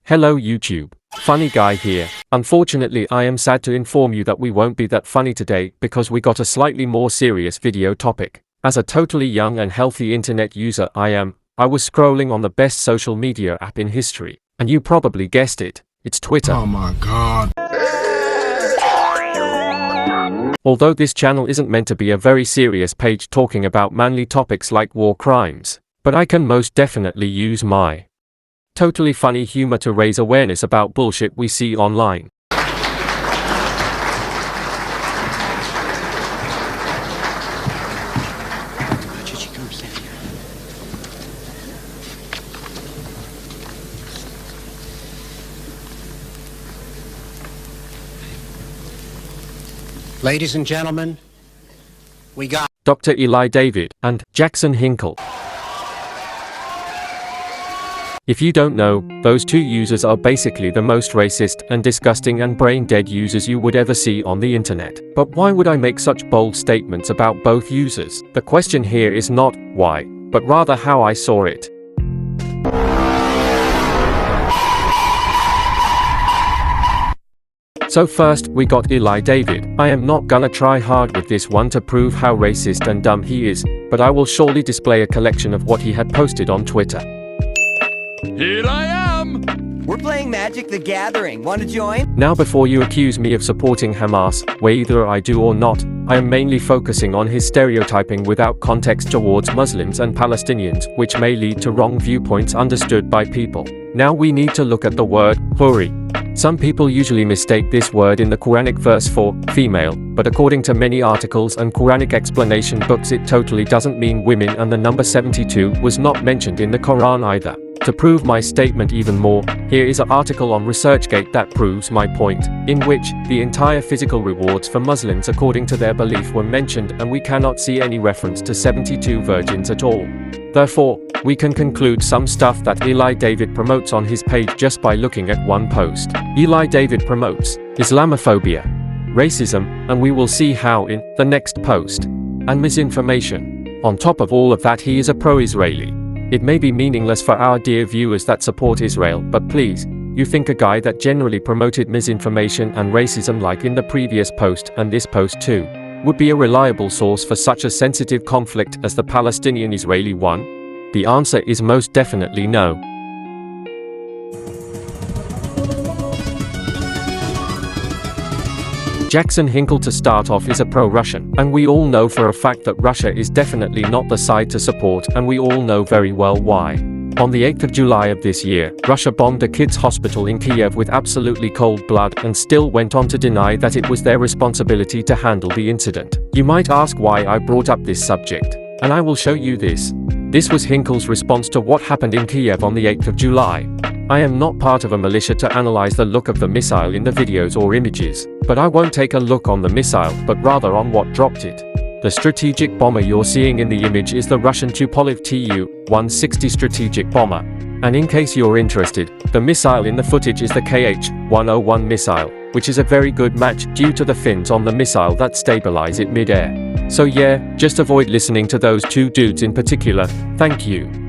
Hello YouTube. Funny guy here. Unfortunately, I am sad to inform you that we won't be that funny today because we got a slightly more serious video topic. As a totally young and healthy internet user I was scrolling on the best social media app in history. And you probably guessed it. It's Twitter. Oh my god. Although this channel isn't meant to be a very serious page talking about manly topics like war crimes, but I can most definitely use my totally funny humor to raise awareness about bullshit we see online. Ladies and gentlemen, we got Dr. Eli David and Jackson Hinkle. If you don't know, those two users are basically the most racist and disgusting and brain-dead users you would ever see on the internet. But why would I make such bold statements about both users? The question here is not why, but rather how I saw it. So first, we got Eli David. I am not gonna try hard with this one to prove how racist and dumb he is, but I will surely display a collection of what he had posted on Twitter. Here I am! We're playing Magic the Gathering. Want to join? Now before you accuse me of supporting Hamas, whether I do or not, I am mainly focusing on his stereotyping without context towards Muslims and Palestinians, which may lead to wrong viewpoints understood by people. Now we need to look at the word huri. Some people usually mistake this word in the Quranic verse for female, but according to many articles and Quranic explanation books it totally doesn't mean women, and the number 72 was not mentioned in the Quran either. To prove my statement even more, here is an article on ResearchGate that proves my point, in which the entire physical rewards for Muslims according to their belief were mentioned, and we cannot see any reference to 72 virgins at all. Therefore, we can conclude some stuff that Eli David promotes on his page just by looking at one post. Eli David promotes Islamophobia, racism, and we will see how in the next post, and misinformation. On top of all of that, he is a pro-Israeli. It may be meaningless for our dear viewers that support Israel, but please, you think a guy that generally promoted misinformation and racism like in the previous post and this post too, would be a reliable source for such a sensitive conflict as the Palestinian-Israeli one? The answer is most definitely no. Jackson Hinkle, to start off, is a pro-Russian, and we all know for a fact that Russia is definitely not the side to support, and we all know very well why. On the 8th of July of this year, Russia bombed a kids' hospital in Kiev with absolutely cold blood and still went on to deny that it was their responsibility to handle the incident. You might ask why I brought up this subject, and I will show you this. This was Hinkle's response to what happened in Kiev on the 8th of July. I am not part of a militia to analyze the look of the missile in the videos or images, but I won't take a look on the missile, but rather on what dropped it. The strategic bomber you're seeing in the image is the Russian Tupolev Tu-160 strategic bomber. And in case you're interested, the missile in the footage is the Kh-101 missile, which is a very good match due to the fins on the missile that stabilize it mid-air. So yeah, just avoid listening to those two dudes in particular. Thank you.